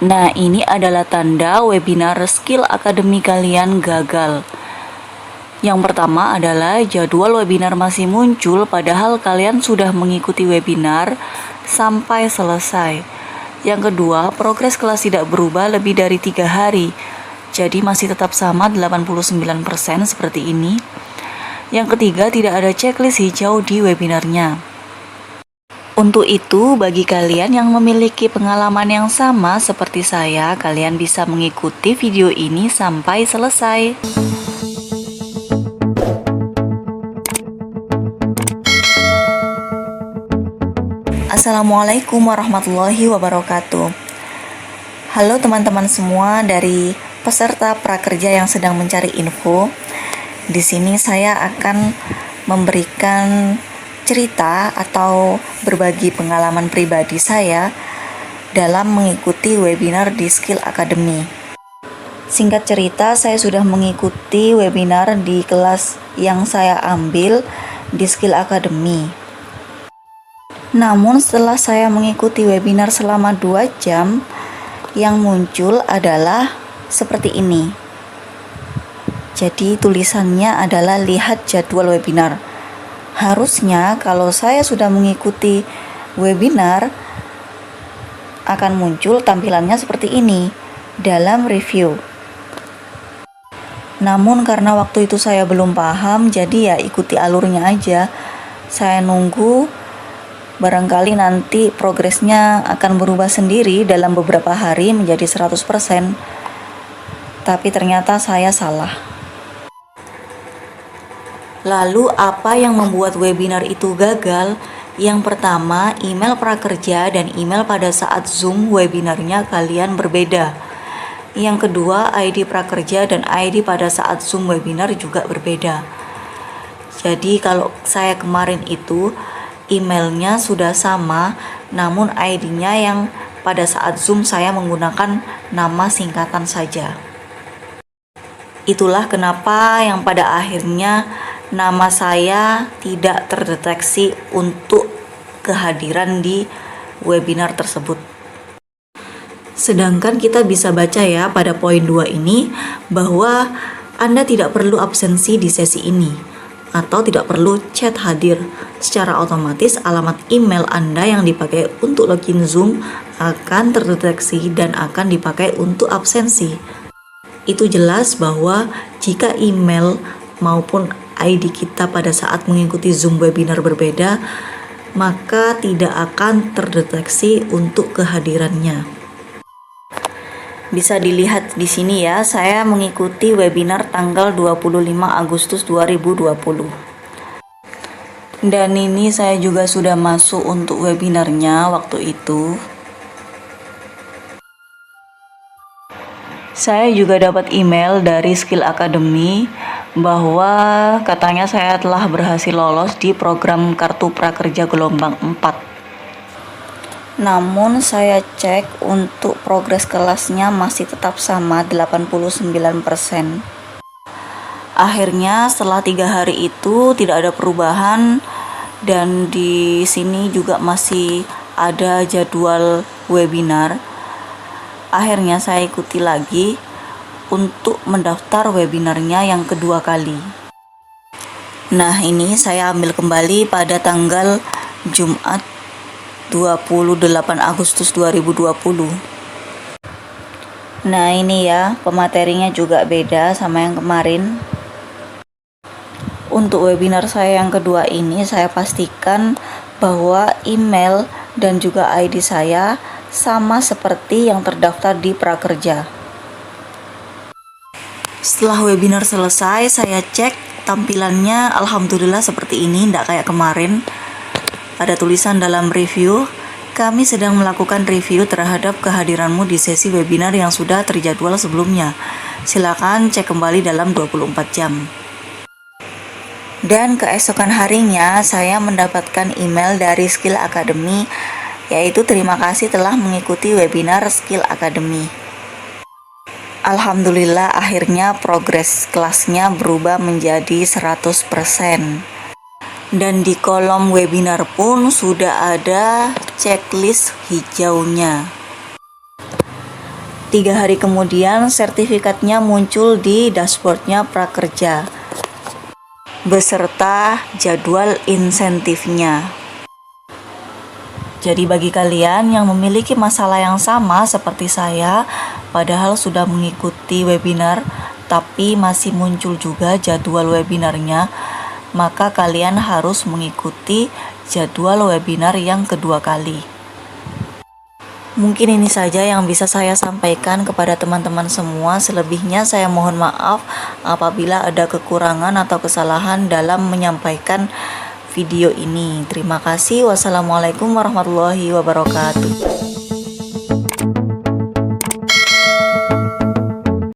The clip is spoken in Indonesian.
Nah, ini adalah tanda webinar Skill Academy kalian gagal. Yang pertama adalah jadwal webinar masih muncul padahal kalian sudah mengikuti webinar sampai selesai. Yang kedua, progres kelas tidak berubah lebih dari 3 hari. Jadi masih tetap sama 89% seperti ini. Yang ketiga, tidak ada checklist hijau di webinarnya. Untuk itu, bagi kalian yang memiliki pengalaman yang sama seperti saya, kalian bisa mengikuti video ini sampai selesai. Assalamualaikum warahmatullahi wabarakatuh. Halo teman-teman semua dari peserta prakerja yang sedang mencari info. Di sini saya akan memberikan cerita atau berbagi pengalaman pribadi saya dalam mengikuti webinar di Skill Academy. Singkat cerita, saya sudah mengikuti webinar di kelas yang saya ambil di Skill Academy. Namun setelah saya mengikuti webinar selama 2 jam, yang muncul adalah seperti ini. Jadi tulisannya adalah lihat jadwal webinar. Harusnya kalau saya sudah mengikuti webinar akan muncul tampilannya seperti ini dalam review. Namun karena waktu itu saya belum paham, jadi ya ikuti alurnya aja. Saya nunggu, barangkali nanti progresnya akan berubah sendiri dalam beberapa hari menjadi 100%. Tapi ternyata saya salah. Lalu apa yang membuat webinar itu gagal? Yang pertama, email prakerja dan email pada saat Zoom webinarnya kalian berbeda. Yang kedua, ID prakerja dan ID pada saat Zoom webinar juga berbeda. Jadi kalau saya kemarin itu emailnya sudah sama, namun ID-nya yang pada saat Zoom saya menggunakan nama singkatan saja. Itulah kenapa yang pada akhirnya nama saya tidak terdeteksi untuk kehadiran di webinar tersebut. Sedangkan kita bisa baca ya pada poin 2 ini bahwa Anda tidak perlu absensi di sesi ini atau tidak perlu chat hadir. Secara otomatis alamat email Anda yang dipakai untuk login Zoom akan terdeteksi dan akan dipakai untuk absensi. Itu jelas bahwa jika email maupun ID kita pada saat mengikuti Zoom webinar berbeda, maka tidak akan terdeteksi untuk kehadirannya. Bisa dilihat di sini ya, saya mengikuti webinar tanggal 25 Agustus 2020. Dan ini saya juga sudah masuk untuk webinarnya waktu itu. Saya juga dapat email dari Skill Academy bahwa katanya saya telah berhasil lolos di program Kartu Prakerja Gelombang 4. Namun saya cek untuk progres kelasnya masih tetap sama 89%. Akhirnya setelah 3 hari itu tidak ada perubahan dan di sini juga masih ada jadwal webinar. Akhirnya saya ikuti lagi untuk mendaftar webinarnya yang kedua kali. Nah, ini saya ambil kembali pada tanggal Jumat 28 Agustus 2020. Nah, ini ya, pematerinya juga beda sama yang kemarin. Untuk webinar saya yang kedua ini, saya pastikan bahwa email dan juga ID saya sama seperti yang terdaftar di prakerja. Setelah webinar selesai, saya cek tampilannya, alhamdulillah seperti ini, tidak kayak kemarin. Ada tulisan dalam review, kami sedang melakukan review terhadap kehadiranmu di sesi webinar yang sudah terjadwal sebelumnya. Silakan cek kembali dalam 24 jam. Dan keesokan harinya saya mendapatkan email dari Skill Academy, yaitu terima kasih telah mengikuti webinar Skill Academy. Alhamdulillah akhirnya progres kelasnya berubah menjadi 100%. Dan di kolom webinar pun sudah ada checklist hijaunya. 3 hari kemudian sertifikatnya muncul di dashboardnya prakerja beserta jadwal insentifnya. Jadi bagi kalian yang memiliki masalah yang sama seperti saya, padahal sudah mengikuti webinar tapi masih muncul juga jadwal webinarnya, maka kalian harus mengikuti jadwal webinar yang kedua kali. Mungkin ini saja yang bisa saya sampaikan kepada teman-teman semua. Selebihnya saya mohon maaf apabila ada kekurangan atau kesalahan dalam menyampaikan video ini. Terima kasih. Wassalamualaikum warahmatullahi wabarakatuh.